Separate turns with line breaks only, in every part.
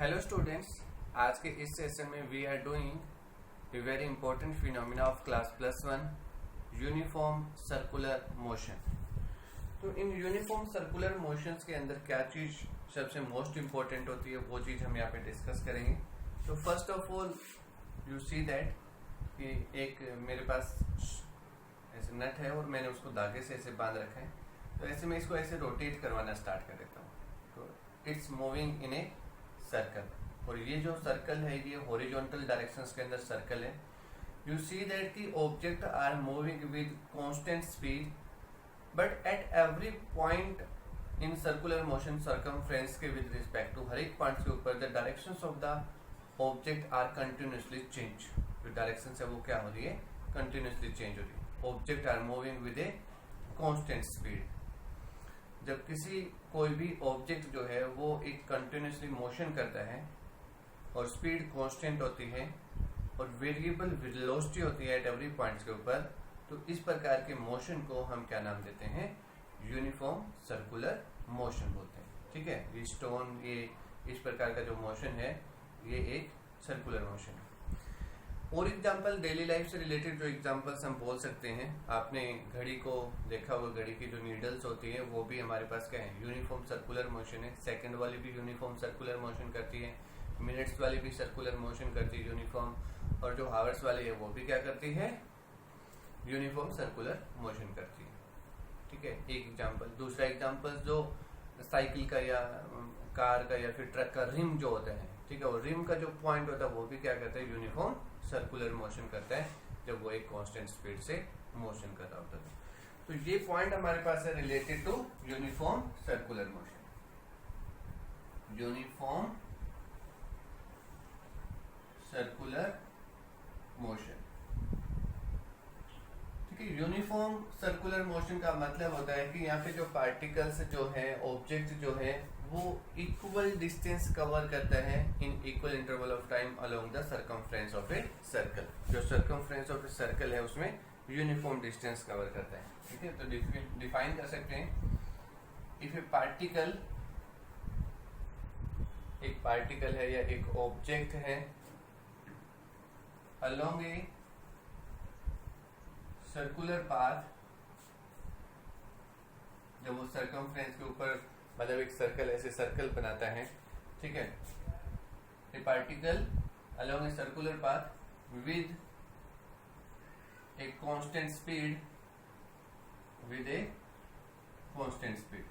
Hello students, आज के इस सेशन में we are doing a very important phenomena of class +1 uniform circular motion. तो इन यूनिफॉर्म सर्कुलर मोशंस के अंदर क्या चीज सबसे मोस्ट इंपॉर्टेंट होती है वो चीज हम यहाँ पे डिस्कस करेंगे। तो first of all you see that कि एक मेरे पास ऐसे नट है और मैंने उसको धागे से ऐसे बांध रखा है। तो ऐसे मैं इसको ऐसे रोटेट करवाना स्टार्ट कर देता हूँ। तो it's moving in a circle, और ये जो सर्कल है ये हॉरिजॉन्टल डायरेक्शंस के अंदर सर्कल है। You see that the object are moving with constant speed, but at every point in circular motion circumference के विद रिस्पेक्ट टू हर एक पॉइंट के ऊपर the directions of the object are continuously change. जो direction है वो क्या हो रही है, कंटिन्यूसली चेंज हो रही है। Object are moving with a constant speed. जब कोई भी ऑब्जेक्ट जो है वो एक कंटिन्यूसली मोशन करता है और स्पीड कांस्टेंट होती है और वेरिएबल वेलोसिटी होती है एट एवरी पॉइंट्स के ऊपर, तो इस प्रकार के मोशन को हम क्या नाम देते हैं, यूनिफॉर्म सर्कुलर मोशन बोलते हैं। ठीक है, ये स्टोन, ये इस प्रकार का जो मोशन है ये एक सर्कुलर मोशन है। और एग्जाम्पल डेली लाइफ से रिलेटेड जो एग्जाम्पल्स हम बोल सकते हैं, आपने घड़ी को देखा होगा, घड़ी की जो नीडल्स होती है वो भी हमारे पास क्या है, यूनिफॉर्म सर्कुलर मोशन है। सेकंड वाली भी यूनिफॉर्म सर्कुलर मोशन करती है, मिनट्स वाली भी सर्कुलर मोशन करती है यूनिफॉर्म, और जो हावर्स वाली है वो भी क्या करती है, यूनिफॉर्म सर्कुलर मोशन करती है। ठीक है, एक एग्जाम्पल। दूसरा एग्जाम्पल जो साइकिल का या कार का या फिर ट्रक का रिम जो होता है, ठीक है, और रिम का जो पॉइंट होता है वो भी क्या करता है, यूनिफॉर्म सर्कुलर मोशन करता है जब वो एक कांस्टेंट स्पीड से मोशन कर रहा होता है। तो ये पॉइंट हमारे पास है related to uniform circular motion. Uniform circular motion, ठीक है। यूनिफॉर्म सर्कुलर मोशन का मतलब होता है कि यहाँ पे जो पार्टिकल्स जो है, ऑब्जेक्ट जो है, वो इक्वल डिस्टेंस कवर करता है in equal interval of time along the circumference of a circle. जो सर्कमफ्रेंस ऑफ ए सर्कल है उसमें यूनिफॉर्म डिस्टेंस कवर करता है। ठीक है, तो डिफाइन कर सकते हैं, इफ ए पार्टिकल, एक पार्टिकल है या एक ऑब्जेक्ट है अलोंग ए सर्कुलर पाथ, जब वो सर्कमफ्रेंस के ऊपर, मतलब एक सर्कल ऐसे सर्कल बनाता है, ठीक है, ए particle along a circular path with a constant speed, with a constant speed.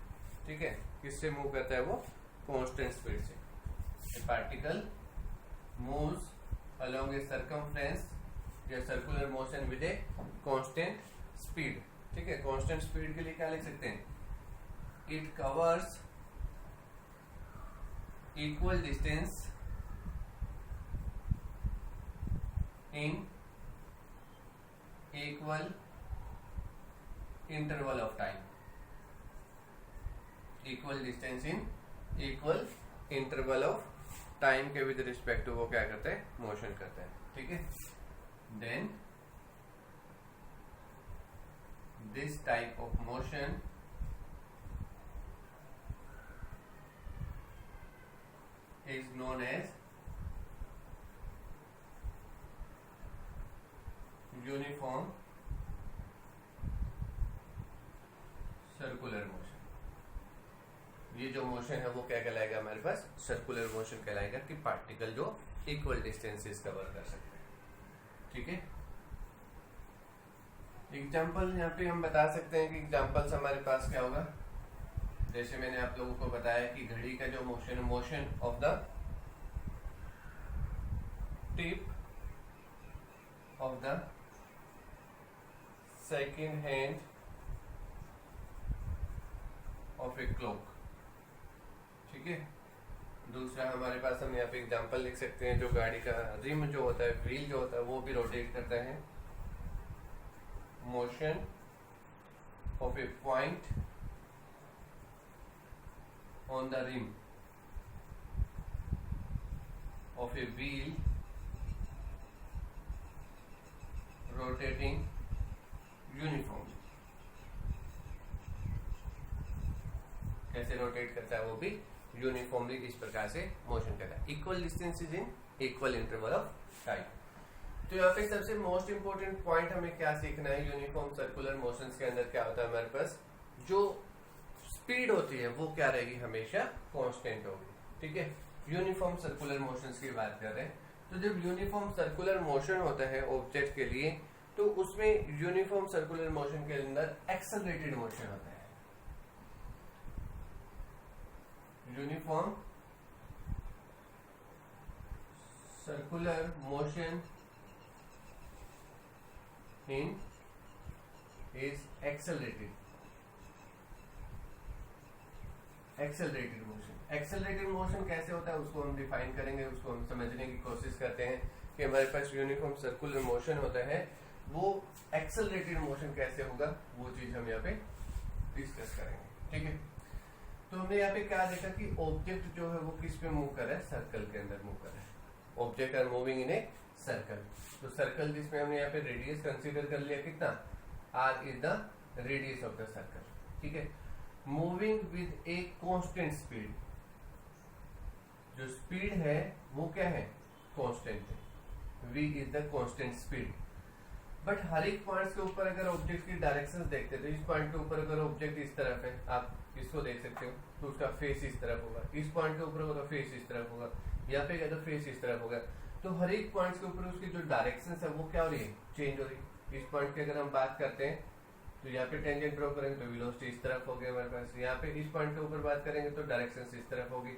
ठीक है, किससे मूव करता है वो, कांस्टेंट स्पीड से। A particle moves along a circumference या circular motion with a constant speed. ठीक है, कांस्टेंट स्पीड के लिए क्या लिख सकते हैं, it covers equal distance in equal interval of time। equal distance in equal interval of time के विद रिस्पेक्ट टू वो क्या करता है, मोशन करता है। ठीक है, then this type of motion is known as uniform circular motion. ये जो मोशन है वो क्या कहलाएगा, हमारे पास सर्कुलर मोशन कहलाएगा कि पार्टिकल जो इक्वल डिस्टेंसेस कवर कर सकते हैं। ठीक है, एग्जाम्पल यहाँ पे हम बता सकते हैं कि एग्जाम्पल्स हमारे पास क्या होगा, जैसे मैंने आप लोगों को बताया कि घड़ी का जो मोशन है, motion of the tip of the second hand of a clock. ठीक है, दूसरा हमारे पास हम यहाँ पे एग्जाम्पल लिख सकते हैं, जो गाड़ी का रिम जो होता है, व्हील जो होता है, वो भी रोटेट करता है। Motion of A point on the rim of a wheel rotating uniformly। कैसे रोटेट करता है वो भी यूनिफॉर्मली इस प्रकार से मोशन करता है। Equal distance is in equal interval of time. तो यहाँ पे सबसे मोस्ट इंपोर्टेंट पॉइंट हमें क्या सीखना है, यूनिफॉर्म सर्कुलर मोशंस के अंदर क्या होता है हमारे पास, जो स्पीड होती है वो क्या रहेगी, हमेशा कांस्टेंट होगी। ठीक है, यूनिफॉर्म सर्कुलर मोशंस की बात कर रहे हैं। तो जब यूनिफॉर्म सर्कुलर मोशन होता है ऑब्जेक्ट के लिए, तो उसमें यूनिफॉर्म सर्कुलर मोशन के अंदर एक्सेलरेटेड मोशन होता है। Uniform circular motion in is accelerated motion. Accelerated motion कैसे होता है उसको हम डिफाइन करेंगे, उसको हम समझने की कोशिश करते हैं कि हमारे पास यूनिफॉर्म सर्कुलर मोशन होता है, वो एक्सेलरेटेड मोशन कैसे होगा, वो चीज हम यहाँ पे डिस्कस करेंगे। ठीक है, तो हमने यहाँ पे क्या देखा कि ऑब्जेक्ट जो है वो किस पे मूव कर रहा है, सर्कल के अंदर मूव कर रहा है। Object are moving in a circle. तो सर्कल जिसमें हमने यहाँ पे रेडियस कंसीडर कर लिया, कितना, R is the radius of the circle. ठीक है, moving with a constant speed. जो स्पीड है वो क्या है, कांस्टेंट है, v is the constant speed. But हर एक पॉइंट के ऊपर अगर ऑब्जेक्ट की डायरेक्शंस देखते हैं, तो इस पॉइंट के ऊपर अगर ऑब्जेक्ट इस तरफ है, आप इसको देख सकते हो, तो उसका फेस इस तरफ होगा। इस पॉइंट के ऊपर होगा फेस इस तरफ होगा, यहाँ पे तो फेस इस तरफ होगा। तो हर एक पॉइंट के ऊपर उसकी जो डायरेक्शन है वो क्या हो रही है, चेंज हो रही है। इस पॉइंट की अगर हम बात करते हैं तो यहाँ पे टेंजेंट ड्रॉ करेंगे तो वेलोसिटी इस तरफ होगी हमारे पास। यहाँ पे इस पॉइंट के ऊपर बात करेंगे तो डायरेक्शन इस तरफ होगी।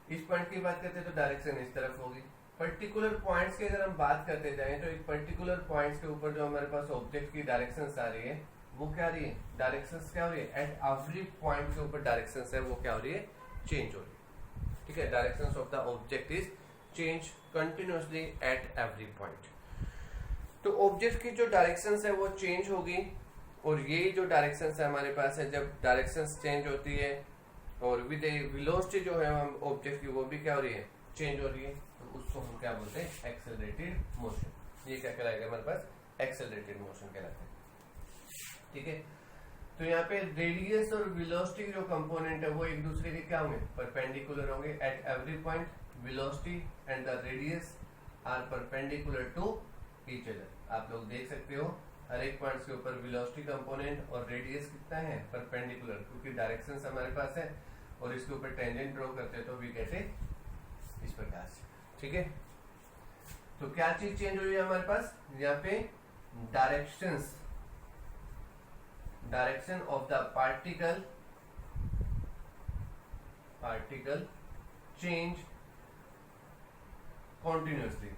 इस पॉइंट की बात करते हैं तो डायरेक्शन इस तरफ होगी। पर्टिकुलर पॉइंट्स की अगर हम बात करते जाएं तो एक पर्टिकुलर पॉइंट्स के ऊपर जो हमारे पास ऑब्जेक्ट की डायरेक्शंस आ रही है वो क्या आ रही है, डायरेक्शंस क्या हो रही है, एट एवरी पॉइंट के ऊपर डायरेक्शंस है वो क्या हो रही है, चेंज हो रही है। ठीक है, directions of the object is change continuously eight every point. तो ऑब्जेक्ट की जो डायरेक्शंस है वो चेंज होगी, और ये जो डायरेक्शंस है हमारे पास है, जब डायरेक्शंस चेंज होती है और विद वेलोसिटी जो है हम ऑब्जेक्ट की वो भी क्या हो रही है, चेंज हो रही है, तो उसको हम क्या बोलते हैं, एक्सेलरेटेड मोशन। ये क्या कहलाएगा हमारे पास, एक्सेलरेटेड मोशन कहलाता है। ठीक है, तो यहाँ पे रेडियस और वेलोसिटी जो कंपोनेंट है वो एक दूसरे के क्या होंगे, परपेंडिकुलर होंगे at every point. Velocity and the radius are perpendicular to each other. आप लोग देख सकते हो हर एक पॉइंट के ऊपर वेलोसिटी कंपोनेंट और रेडियस कितना है, परपेंडिकुलर, क्योंकि डायरेक्शंस हमारे पास है और इसके ऊपर टेंजेंट ड्रॉ करते हैं तो वी कहते हैं इस प्रकार से। ठीक है, तो क्या चीज चेंज हुई है हमारे पास, यहाँ पे direction of the particle change continuously.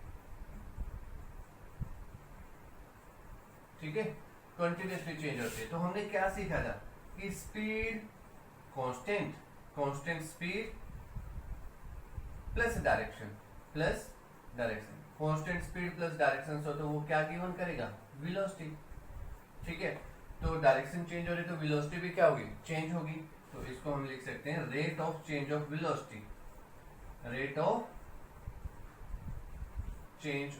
ठीक है, कंटिन्यूसली चेंज होती है। तो हमने क्या सीखा था कि speed constant speed plus direction constant speed plus direction हो तो वो क्या गिवन करेगा, वेलोसिटी। ठीक है, तो डायरेक्शन चेंज हो रही तो वेलोसिटी भी क्या होगी, चेंज होगी। तो इसको हम लिख सकते हैं rate of change of velocity. Rate of change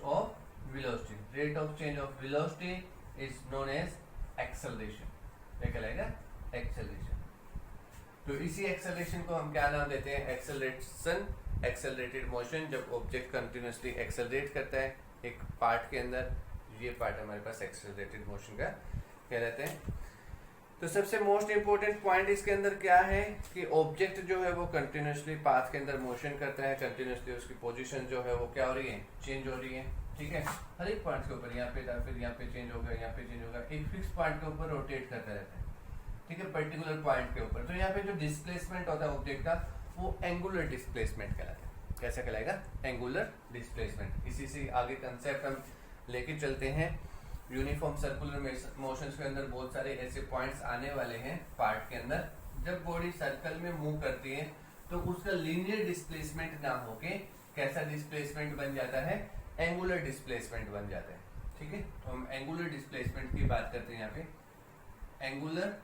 of velocity is known as acceleration। क्या कहलाएगा, एक्सेलरेशन। तो इसी एक्सेलरेशन को हम क्या नाम देते हैं, एक्सेलरेटेड मोशन। जब ऑब्जेक्ट कंटिन्यूअसली एक्सेलरेट करता है एक पार्ट के अंदर, ये पार्ट हमारे पास एक्सेलरेटेड मोशन का कहलाते हैं। तो सबसे मोस्ट इंपोर्टेंट पॉइंट इसके अंदर क्या है कि ऑब्जेक्ट जो है वो कंटिन्यूअसली पाथ के अंदर मोशन करता है, कंटिन्यूअसली उसकी पोजीशन जो है वो क्या हो रही है, चेंज हो रही है। ठीक है, हर एक पॉइंट के ऊपर, यहाँ पे था, फिर यहाँ पे चेंज होगा, यहाँ पे चेंज होगा, एक फिक्स पॉइंट के ऊपर रोटेट करता रहता है। ठीक है, पर्टिकुलर पॉइंट के ऊपर। तो यहाँ पे जो डिस्प्लेसमेंट होता है ऑब्जेक्ट का वो एंगुलर डिस्प्लेसमेंट कहलाता है। कैसा कहलाएगा, एंगुलर डिस्प्लेसमेंट। इसी से आगे कंसेप्ट हम लेके चलते हैं। यूनिफॉर्म सर्कुलर मोशंस के अंदर बहुत सारे ऐसे पॉइंट्स आने वाले हैं पार्ट के अंदर। जब बॉडी सर्कल में मूव करती है तो उसका लीनियर डिस्प्लेसमेंट ना होके कैसा डिस्प्लेसमेंट बन जाता है, एंगुलर डिस्प्लेसमेंट बन जाता है। ठीक है, तो हम एंगुलर डिस्प्लेसमेंट की बात करते हैं यहाँ पे। एंगुलर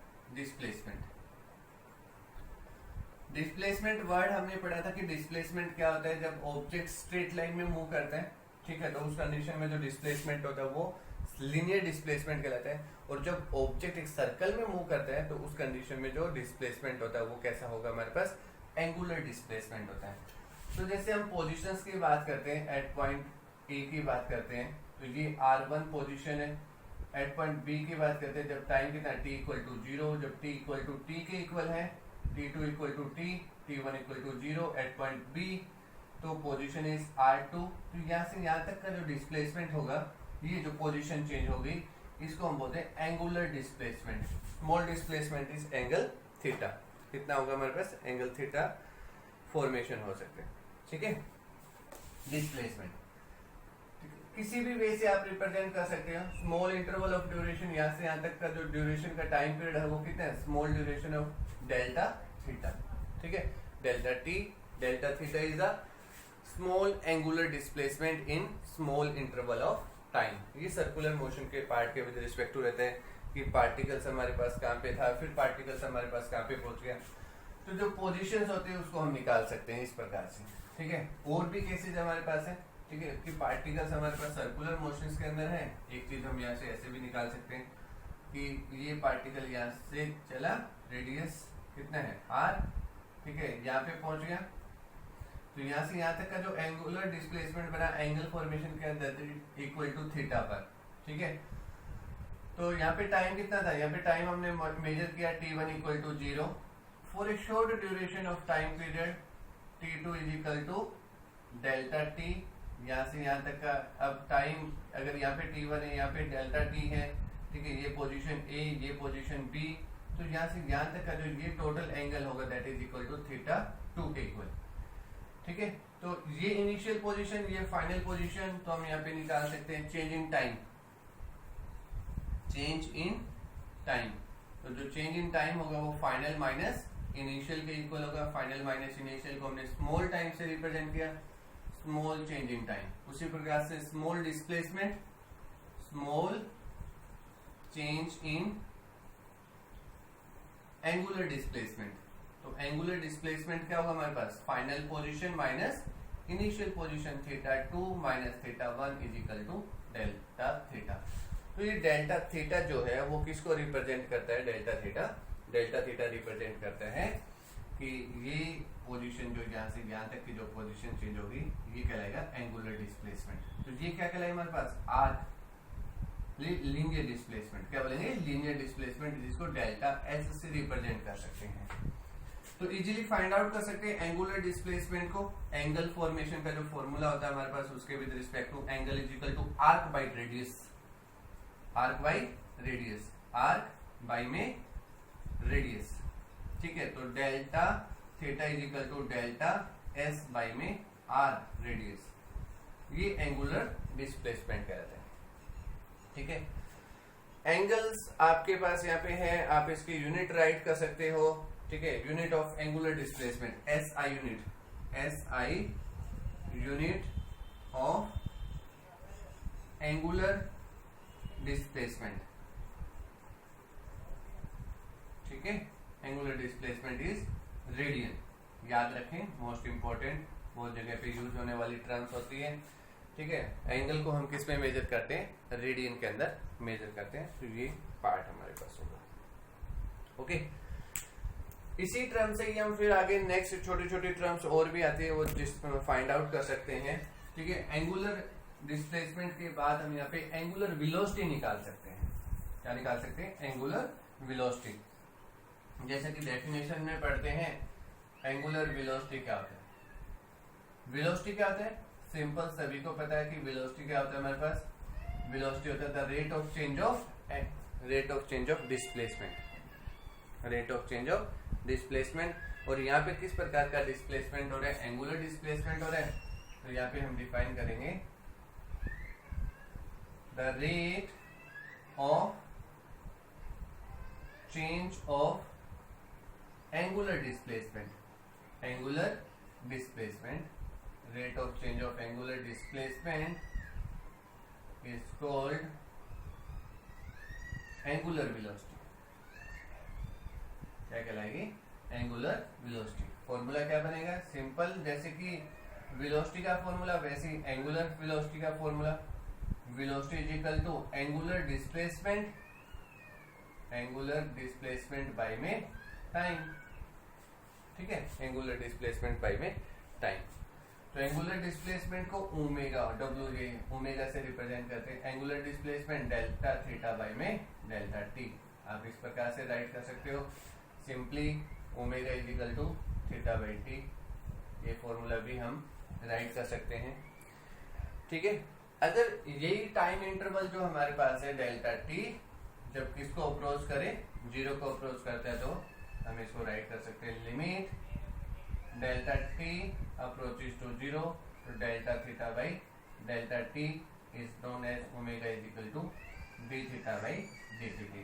डिस्प्लेसमेंट वर्ड हमने पढ़ा था कि डिस्प्लेसमेंट क्या होता है, जब ऑब्जेक्ट स्ट्रेट लाइन में मूव करता है। ठीक है, तो उस कंडीशन में जो डिस्प्लेसमेंट होता है वो लीनियर डिस्प्लेसमेंट कहलाता है। और जब ऑब्जेक्ट एक सर्कल में मूव करता है तो उस कंडीशन में जो डिस्प्लेसमेंट होता है वो कैसा होगा हमारे पास, एंगुलर डिस्प्लेसमेंट होता है। तो जैसे हम पोजीशंस की बात करते हैं, एट पॉइंट ए की बात करते हैं तो ये r1 पोजीशन है। एट पॉइंट बी की बात करते हैं जब टाइम कितना t इक्वल टू 0, जब t इक्वल टू t के इक्वल है, t2 equal to t, t1 equal to 0 at point B, तो पोजीशन इज r2। तो यहाँ से यहाँ तक का जो डिस्प्लेसमेंट होगा, ये जो पोजीशन चेंज होगी, इसको हम बोलते हैं angular displacement. Small displacement is angle theta. कितना होगा हमारे पास, एंगल थीटा फॉर्मेशन हो सकते हैं, ठीक है। डिस्प्लेसमेंट किसी भी वे से आप रिप्रेजेंट कर सकते हो। स्मॉल इंटरवल ऑफ ड्यूरेशन, यहाँ से यहाँ तक का जो ड्यूरेशन का टाइम पीरियड है वो कितना है, small duration of delta theta, ठीक है। Delta T, delta theta is a small angular displacement in small interval of time. ये सर्कुलर मोशन के पार्ट के विद रिस्पेक्ट टू रहते हैं कि पार्टिकल्स हमारे पास कहाँ पे था, फिर पार्टिकल्स हमारे पास कहाँ पे पहुंच गया। तो जो पोजीशंस होते हैं उसको हम निकाल सकते हैं इस प्रकार से, ठीक है। और भी केसेज हमारे पास है, ठीक है, कि पार्टिकल्स हमारे पास सर्कुलर मोशंस के अंदर है। एक चीज हम यहाँ से ऐसे भी निकाल सकते हैं कि ये पार्टिकल यहाँ से चला, रेडियस कितना है r, ठीक है, यहाँ पे पहुंच गया। तो यहाँ से यहाँ तक का जो एंगुलर डिस्प्लेसमेंट बना एंगल फॉर्मेशन के अंदर इक्वल टू थीटा पर, ठीक है। तो यहाँ पे टाइम कितना था, यहाँ पे टाइम हमने मेजर किया t1 equal to 0 for a short duration of time period, t2 is equal to delta t। यहाँ से यहाँ तक का अब टाइम, अगर यहाँ पे t1 है, यहाँ पे डेल्टा t है, ठीक है, ये पोजीशन A, ये पोजीशन B, तो यहाँ से यहाँ तक का जो ये टोटल एंगल होगा that is equal to theta 2 के इक्वल, ठीक है। तो ये इनिशियल पोजीशन, ये फाइनल पोजीशन, तो हम यहाँ पे निकाल सकते हैं change in time. Change in time, तो जो चेंज इन टाइम होगा वो फाइनल माइनस इनिशियल के इक्वल होगा। फाइनल माइनस इनिशियल को हमने स्मॉल टाइम से रिप्रेजेंट किया, स्मॉल चेंज इन टाइम। उसी प्रकार से small displacement, small change in angular displacement. तो एंगुलर डिस्प्लेसमेंट क्या होगा हमारे पास, final position minus initial position, theta 2 minus theta 1 is equal to delta theta. तो ये डेल्टा थीटा जो है वो किसको रिप्रेजेंट करता है, delta theta. Delta theta represent करता है कि ये पोजीशन जो यहाँ से यहाँ तक की जो पोजीशन चेंज होगी ये कहलाएगा एंगुलर डिस्प्लेसमेंट। तो ये क्या कहलाएगा हमारे पास, आर लीनियर डिस्प्लेसमेंट। क्या बोलेंगे, लीनियर डिस्प्लेसमेंट, जिसको डेल्टा एच से रिप्रेजेंट कर सकते हैं। तो इजीली फाइंड आउट कर सकते हैं एंगुलर डिस्प्लेसमेंट को। एंगल फॉर्मेशन का जो फॉर्मूला होता है हमारे पास, उसके with respect to angle is equal to arc by radius. Arc by radius, arc by में रेडियस, ठीक है। तो delta theta is equal to delta S by में आर रेडियस, ये एंगुलर डिस्प्लेसमेंट कहलाता है, ठीक है। एंगल्स आपके पास यहाँ पे है, आप इसकी यूनिट राइट कर सकते हो, ठीक है। Unit of angular displacement SI unit, SI unit of angular displacement, ठीक है। Angular displacement is radian. याद रखें, मोस्ट इंपॉर्टेंट, बहुत जगह पे यूज होने वाली टर्म्स होती है, ठीक है। एंगल को हम किस में मेजर करते हैं, रेडियन के अंदर मेजर करते हैं। तो ये पार्ट हमारे पास होगा, ओके। इसी टर्म से ही हम फिर आगे नेक्स्ट छोटी छोटी टर्म्स और भी आती है, वो जिस फाइंड आउट कर सकते हैं, ठीक है। एंगुलर डिस्प्लेसमेंट के बाद हम यहाँ पे एंगुलर वेलोसिटी निकाल सकते हैं। क्या निकाल सकते हैं, एंगुलर वेलोसिटी। जैसे कि डेफिनेशन में पढ़ते हैं, एंगुलर वेलोसिटी क्या होता है। वेलोसिटी क्या होता है, सिंपल, सभी को पता है कि वेलोसिटी क्या होता है हमारे पास। वेलोसिटी होता है the rate of change of displacement, rate of change of displacement. और यहाँ पे किस प्रकार का डिस्प्लेसमेंट हो रहा है, एंगुलर डिस्प्लेसमेंट हो रहा है। तो यहाँ पे हम डिफाइन करेंगे the rate of change of angular displacement, angular displacement, rate of change of angular displacement is called angular velocity। क्या कहलाएगी, एंगुलर वेलोसिटी। फॉर्मूला क्या बनेगा, सिंपल, जैसे कि वेलोसिटी का फॉर्मूला वैसे ही एंगुलर वेलोसिटी का formula. Velocity is equal to angular displacement by में टाइम। ठीक है, एंगुलर डिस्प्लेसमेंट पाई में टाइम। तो एंगुलर डिस्प्लेसमेंट को ओमेगा डब्ल्यू ओमेगा से रिप्रेजेंट करते हैं, angular displacement delta theta by में डेल्टा टी। आप इस प्रकार से राइट कर सकते हो simply omega is equal to theta by T. ये फॉर्मूला भी हम राइट कर सकते हैं, ठीक है। अगर यही टाइम इंटरवल जो हमारे पास है डेल्टा टी, जब किसको अप्रोच करे, जीरो को अप्रोच करता है, तो हम इसको राइट कर सकते हैं limit delta T approaches to zero, तो delta theta by delta t is known as omega is equal to d theta by d t,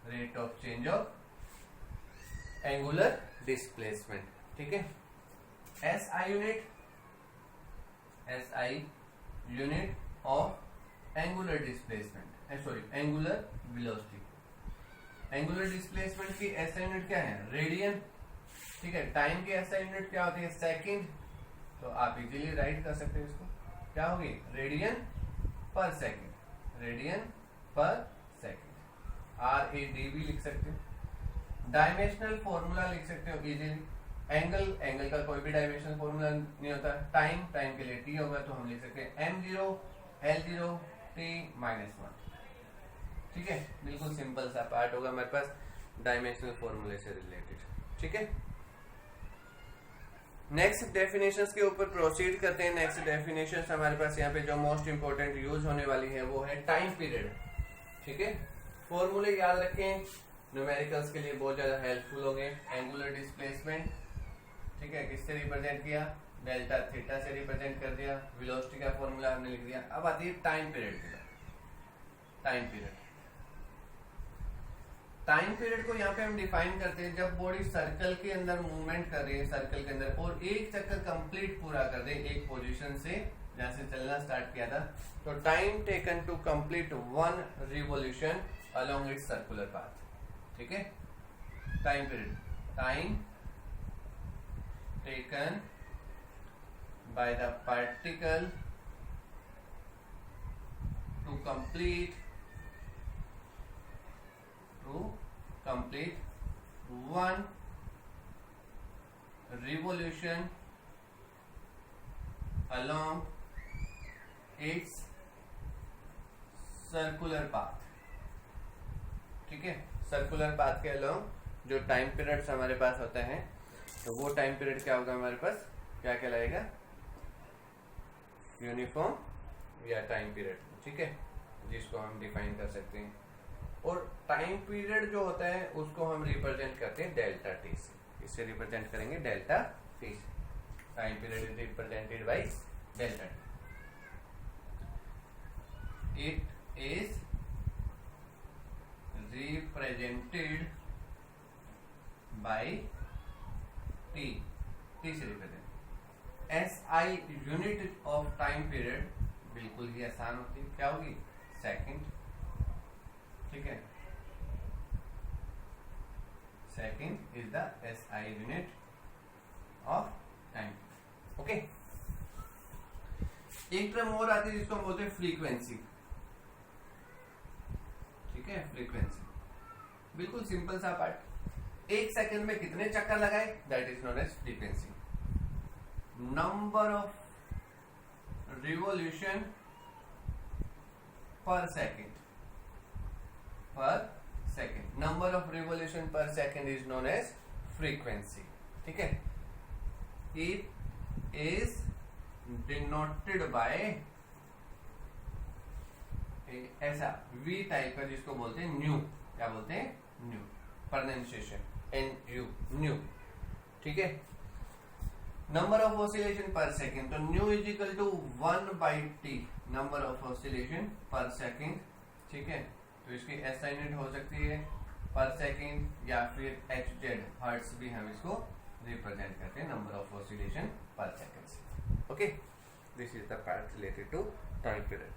rate of change of angular displacement, ठीक है। SI unit of angular displacement, sorry angular velocity. Angular displacement की SI unit क्या है, radian, ठीक है। Time की SI unit क्या होती है, सेकंड। तो आप इजीली राइट कर सकते हो इसको, क्या होगी, रेडियन पर सेकंड, रेडियन पर सेकंड, RAD भी लिख सकते हो। डायमेंशनल फॉर्मूला लिख सकते हो इजीली, एंगल का कोई भी डायमेंशनल फॉर्मूला नहीं होता। टाइम के लिए टी होगा, तो हम लिख सकते हैं m0 L0 t-1, ठीक है। बिल्कुल सिंपल सा पार्ट होगा हमारे पास डायमेंशनल फॉर्मूले से रिलेटेड, ठीक है। नेक्स्ट डेफिनेशंस के ऊपर प्रोसीड करते हैं। नेक्स्ट डेफिनेशंस हमारे पास यहाँ पे जो मोस्ट इंपोर्टेंट यूज होने वाली है वो है टाइम पीरियड, ठीक है। फॉर्मूले याद रखें, न्यूमेरिकल्स के लिए बहुत ज्यादा हेल्पफुल होंगे। एंगुलर डिस्प्लेसमेंट, ठीक है, किससे रिप्रेजेंट किया, डेल्टा थीटा से रिप्रेजेंट कर दिया। वेलोसिटी का फॉर्मूला हमने लिख दिया। अब आती है टाइम पीरियड की बात। टाइम पीरियड, टाइम पीरियड को यहाँ पे हम डिफाइन करते हैं जब बॉडी सर्कल के अंदर मूवमेंट कर रही है, सर्कल के अंदर, और एक चक्कर कंप्लीट पूरा कर दे एक पोजीशन से जहां से चलना स्टार्ट किया था, तो time taken to complete one revolution along its circular path, ठीक है। Time period, time taken by the particle to complete one revolution along its circular path, ठीक है। सर्कुलर पाथ के अलोंग जो टाइम पीरियड्स हमारे पास होते हैं, तो वो टाइम पीरियड क्या होगा हमारे पास, क्या कहलाएगा, यूनिफॉर्म या टाइम पीरियड, ठीक है, जिसको हम डिफाइन कर सकते हैं। और टाइम पीरियड जो होता है उसको हम रिप्रेजेंट करते हैं डेल्टा टी से। इससे रिप्रेजेंट करेंगे डेल्टा टी से। Time period is represented by delta t. It is represented by t, t से represent. SI unit of time period बिल्कुल ही आसान होती है, क्या होगी, सेकंड, ठीक है। Second is the SI unit of time, okay. एक टर्म और आती है जिसको हम बोलते हैं फ्रीक्वेंसी, ठीक है। फ्रीक्वेंसी बिल्कुल सिंपल सा पार्ट, एक सेकंड में कितने चक्कर लगाए, that is known as frequency. Number of revolution per second, number of revolution per second is known as frequency, ठीक है। इट इज डिनोटेड बाय ऐसा V टाइप का जिसको बोलते हैं न्यू, क्या बोलते हैं, न्यू, प्रोनाउंसिएशन NU, न्यू, ठीक है। Number of oscillation per second, तो nu is equal to 1/T, number of oscillation per second, ठीक है। तो इसकी SI यूनिट हो सकती है पर सेकंड, या फिर HZ, हर्ट्ज भी हम इसको रिप्रेजेंट करते हैं, number of oscillation per second से, okay. This is the part related to time period.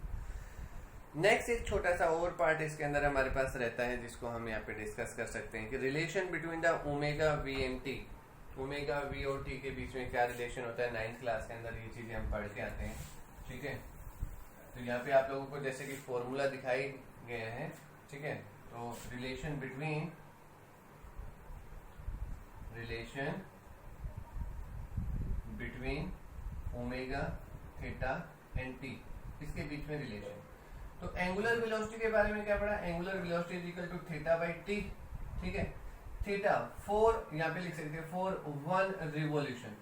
Next एक छोटा सा और पार्ट इसके अंदर हमारे पास रहता है जिसको हम यहाँ पे डिस्कस कर सकते हैं कि relation between the omega V and T, omega V और T के बीच में क्या रिलेशन होता है। 9th क्लास के अंदर ये चीजें हम पढ़ के आते हैं, ठीक है। तो यहाँ पे आप लोगों को जैसे कि फॉर्मूला दिखाई गए हैं, ठीक है। तो relation between omega theta and T, इसके बीच में रिलेशन। तो एंगुलर वेलोसिटी के बारे में क्या पढ़ा, angular velocity is equal to theta by T, ठीक है। थीटा फॉर, यहाँ पे लिख सकते हैं फॉर वन रिवोल्यूशन,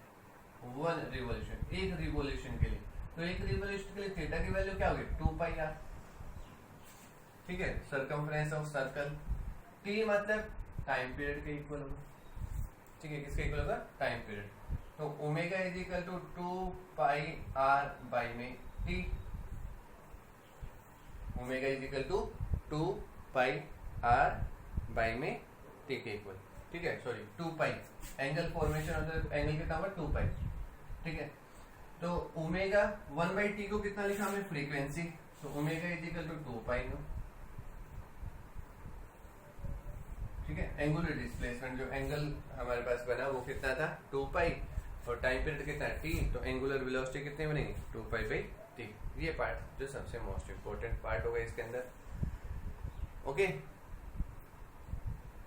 एक रिवोल्यूशन के लिए। तो एक रिवोल्यूशन के लिए थीटा की वैल्यू क्या होगी, 2 पाई आर, ठीक है, सर्कमफ्रेंस ऑफ सर्कल। टी मतलब टाइम पीरियड के इक्वल होगा, ठीक है, किसके इक्वल होगा, टाइम पीरियड। तो omega is equal to 2 pi r by में t, omega is equal to 2 pi r by में टी के इक्वल, ठीक है, सॉरी 2 पाई, एंगल फॉर्मेशन होता है, एंगल कितना होगा 2 पाई, ठीक है। तो ओमेगा 1 बाई टी को कितना लिखा हमने, फ्रीक्वेंसी, तो omega is equal to 2 pi nu, ठीक है। एंगुलर डिस्प्लेसमेंट, जो एंगल हमारे पास बना वो कितना था, 2 पाई, और टाइम पीरियड कितना है टी, तो एंगुलर वेलोसिटी कितनी बनेगी, 2 पाई बाई टी। ये पार्ट जो सबसे मोस्ट इंपोर्टेंट पार्ट होगा इसके अंदर, ओके।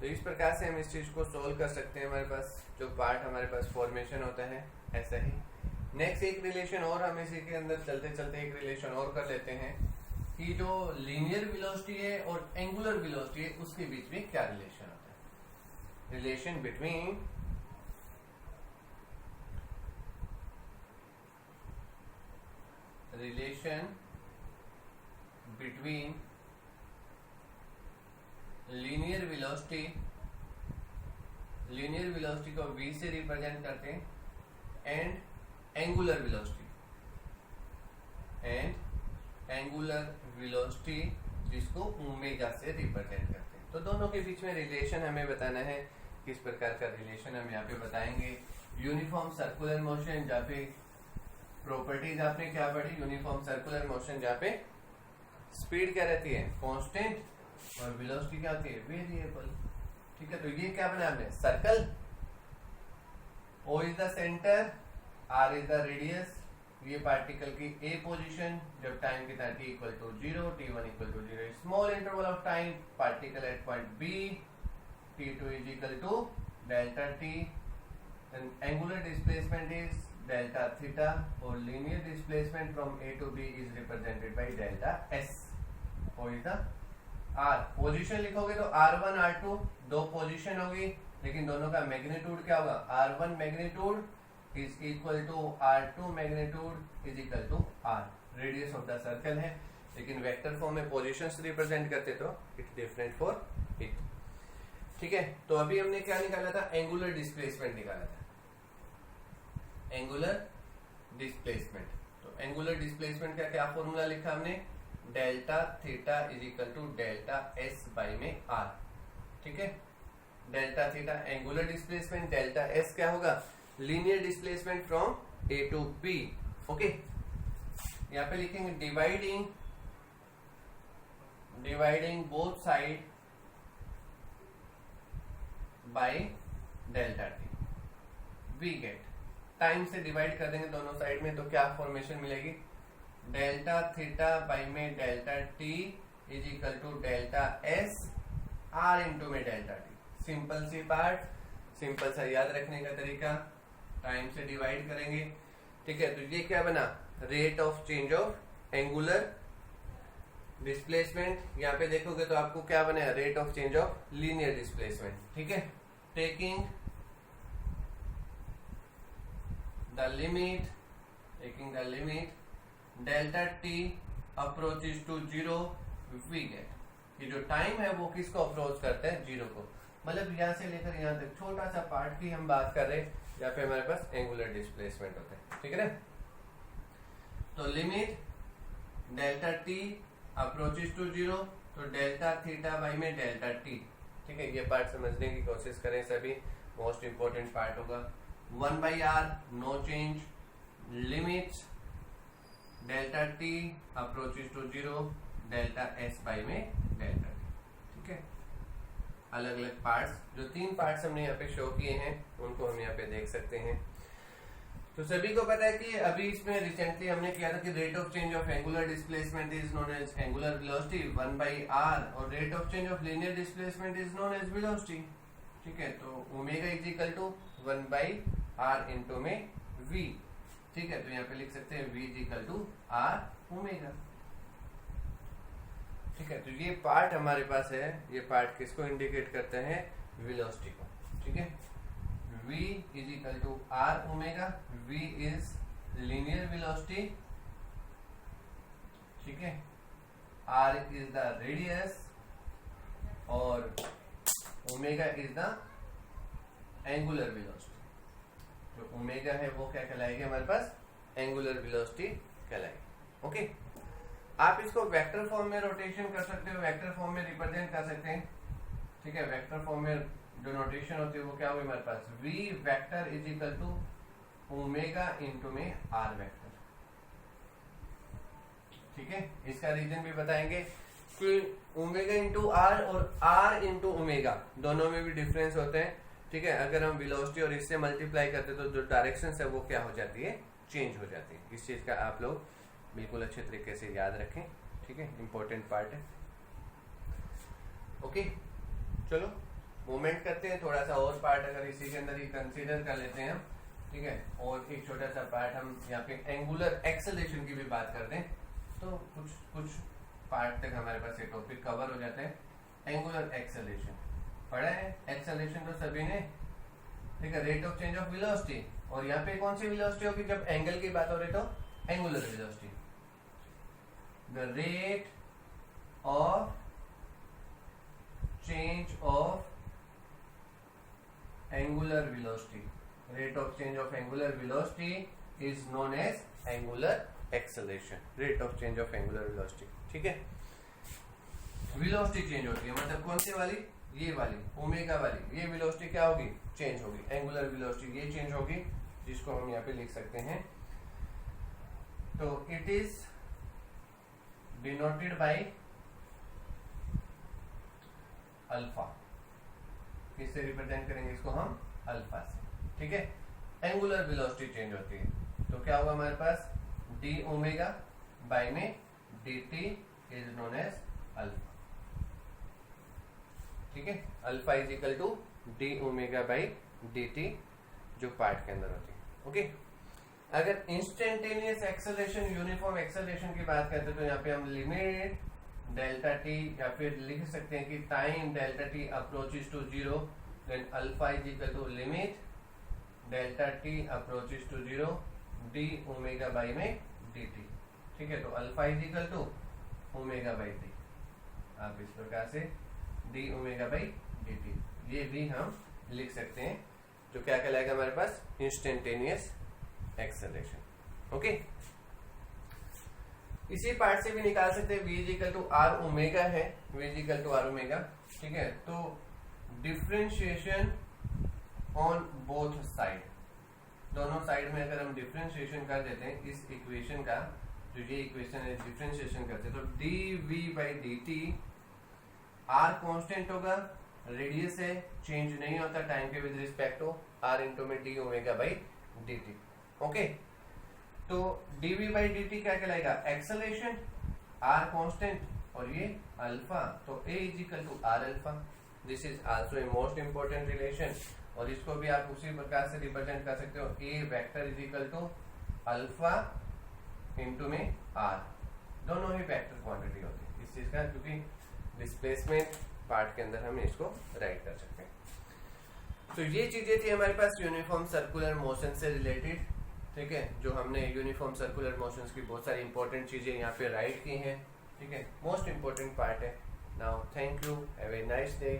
तो इस प्रकार से हम इस चीज को सोल्व कर सकते हैं, हमारे पास जो पार्ट हमारे पास फॉर्मेशन होता है ऐसा ही। नेक्स्ट एक रिलेशन और हम इसी के अंदर चलते चलते एक रिलेशन और कर लेते हैं कि जो लीनियर वेलोसिटी है और एंगुलर वेलोसिटी है उसके बीच में क्या रिलेशन होता है। रिलेशन बिटवीन लीनियर वेलोसिटी को v से रिप्रेजेंट करते हैं, एंड एंगुलर वेलोसिटी जिसको ओमेगा से रिप्रेजेंट करते हैं। तो दोनों के बीच में रिलेशन हमें बताना है, किस प्रकार का रिलेशन हम यहाँ पे बताएंगे। यूनिफॉर्म सर्कुलर मोशन, जहाँ पे प्रॉपर्टीज आपने क्या पढ़ी, यूनिफॉर्म सर्कुलर मोशन जहाँ पे स्पीड क्या रहती है, कांस्टेंट, और वेलोसिटी क्या होती है, वेरिएबल, ठीक है। तो ये क्या बना हमने, circle, O is the centre, R is the radius, ये पार्टिकल की A पोजीशन जब टाइम कितना t equal to 0, t1 equal to 0, small interval of time, particle at point B, t2 is equal to delta t, angular displacement is delta theta, और linear displacement from A to B is represented by delta S, O is the R। Position लिखोगे तो R1 R2 दो position होगी, लेकिन दोनों का magnitude क्या होगा, R1 magnitude is equal to R2 magnitude is equal to R। Radius of the circle है, लेकिन वेक्टर फॉर्म में पोजीशंस रिप्रेजेंट करते तो इट्स डिफरेंट फॉर इट, ठीक है। तो अभी हमने क्या निकाला था, एंगुलर डिस्प्लेसमेंट निकाला था, एंगुलर डिस्प्लेसमेंट। तो एंगुलर डिस्प्लेसमेंट का क्या फॉर्मूला लिखा हमने, delta theta is equal to delta S by में आर, ठीक है। Delta theta angular displacement, delta S क्या होगा, linear displacement from A to B, okay. यहाँ पे लिखेंगे dividing both side by delta T, we get, time से divide कर देंगे दोनों साइड में तो क्या फॉर्मेशन मिलेगी, डेल्टा थीटा बाई में delta t is equal to delta S R into में डेल्टा टी। सिंपल सी पार्ट, सिंपल सा याद रखने का तरीका, टाइम से डिवाइड करेंगे, ठीक है। तो ये क्या बना, rate of change of angular displacement. यहाँ पे देखोगे तो आपको क्या बनेगा, rate of change of linear displacement, ठीक है। Taking the limit delta T approaches to 0, we get, ये जो टाइम है वो किसको अप्रोच करता है, 0 को। मतलब यहाँ से लेकर यहाँ तक छोटा सा पार्ट की हम बात कर रहे हैं, यहाँ पे हमारे पास एंगुलर डिस्प्लेसमेंट होता है, ठीक है ना। तो limit delta T approaches to 0, तो डेल्टा थीटा बाई में डेल्टा टी, ठीक है। ये पार्ट समझने की कोशिश करें, सभी मोस्ट इंपोर्टेंट पार्ट होगा। 1 by R no change, limit delta T approaches to 0, delta S by में डेल्टा टी, ठीक है। अलग अलग पार्ट्स, जो 3 पार्ट्स हमने यहाँ पे शो किए हैं उनको हम यहाँ पे देख सकते हैं। तो सभी को पता है कि अभी इसमें रिसेंटली हमने किया था कि rate of change of angular displacement is known as angular velocity 1 by r, और rate of change of linear displacement is known as velocity, ठीक है। तो omega is equal to 1 by r into में v, ठीक है, तो यहाँ पे लिख सकते हैं v is equal to are omega. ठीक है, तो ये पार्ट हमारे पास है, ये पार्ट किसको इंडिकेट करते हैं, वेलोसिटी को। ठीक है, v is equal to are omega, v is linear velocity, ठीक है, r इज द रेडियस और omega is the angular velocity. जो ओमेगा है वो क्या कहलाएगी हमारे पास, एंगुलर वेलोसिटी कहलाएगी। ओके, आप इसको वेक्टर फॉर्म में रोटेशन कर सकते हो, वेक्टर फॉर्म में रिप्रेजेंट कर सकते हैं। ठीक है, वेक्टर फॉर्म में जो नोटेशन होती है वो क्या होगी हमारे पास, v vector is equal to omega into में r वेक्टर। ठीक है, इसका रीजन भी बताएंगे कि ओमेगा इंटू आर और r इंटू ओमेगा दोनों में भी डिफरेंस होते हैं। ठीक है, अगर हम वेलोसिटी और इससे मल्टीप्लाई करते हैं तो जो डायरेक्शन है वो क्या हो जाती है, चेंज हो जाती है। इस चीज का आप लोग बिल्कुल अच्छे तरीके से याद रखें। ठीक है, इंपॉर्टेंट पार्ट है। ओके, चलो मूवमेंट करते हैं। थोड़ा सा और पार्ट अगर इसी के अंदर ही कंसीडर कर लेते हैं हम। ठीक है, और एक छोटा सा पार्ट हम यहाँ पे एंगुलर एक्सेलरेशन की भी बात करते हैं, तो कुछ पार्ट तक हमारे पास ये टॉपिक कवर हो जाता है। एंगुलर एक्सेलरेशन पढ़ा है, एक्सेलरेशन तो सभी ने। ठीक है, rate of change of velocity, और यहाँ पे कौन सी वेलोसिटी होगी, जब एंगल की बात हो रही तो angular velocity. The rate of change of angular velocity, rate of change of angular velocity is known as angular acceleration, rate of change of angular velocity. ठीक है, वेलोसिटी चेंज होती है, मतलब कौन सी वाली, ये वाली ओमेगा वाली, ये वेलोसिटी क्या होगी, चेंज होगी। एंगुलर वेलोसिटी ये चेंज होगी, जिसको हम यहाँ पे लिख सकते हैं। तो it is denoted by alpha. किससे रिप्रेजेंट करेंगे इसको हम, अल्फा से। ठीक है, एंगुलर वेलोसिटी चेंज होती है तो क्या होगा हमारे पास, डी ओमेगा बाय में d t is known as alpha. ठीक है, alpha is equal to d omega by d t, जो पार्ट के अंदर होती है। ओके, अगर इंस्टेंटेनियस एक्सेलरेशन, यूनिफॉर्म एक्सेलरेशन की बात करते हैं तो यहाँ पे हम लिमिट डेल्टा टी, या फिर लिख सकते हैं कि time delta T approaches to zero, then alpha is equal to limit delta T approaches to zero d omega by में डी टी। ठीक है, तो alpha is equal to omega by t, आप इस प्रकार से d omega by d t, ये भी हम लिख सकते हैं, जो क्या कहलाएगा हमारे पास, इंस्टेंटेनियस एक्सेलरेशन। ओके, इसी पार्ट से भी निकाल सकते हैं, v is equal to are omega है, v is equal to are omega. ठीक है, तो डिफरेंशिएशन ऑन बोथ साइड, दोनों साइड में अगर हम डिफरेंशिएशन कर देते हैं इस इक्वेशन का, जो ये इक्वेशन है, डिफरेंशिएशन करते हैं तो d v by d t, r constant होगा, रेडियस है, चेंज नहीं होता टाइम के with respect to r into में d omega by d t. Okay, तो dv बाई डी टी क्या कहलाएगा, एक्सेलरेशन, आर कांस्टेंट और ये अल्फा, तो a is equal to r alpha. This is also a most important relation, और इसको भी आप उसी प्रकार से रिप्रेजेंट कर सकते हो, a vector is equal to alpha into में r, दोनों ही वेक्टर क्वांटिटी होती है इस चीज का, क्योंकि डिस्प्लेसमेंट पार्ट के अंदर हम इसको राइट कर सकते हैं। तो ये चीजें थी हमारे पास यूनिफॉर्म सर्कुलर मोशन से रिलेटेड। ठीक है, जो हमने यूनिफॉर्म सर्कुलर मोशंस की बहुत सारी इंपॉर्टेंट चीजें यहाँ पे राइट की हैं। ठीक है, मोस्ट इंपॉर्टेंट पार्ट है। Now thank you, have a nice day.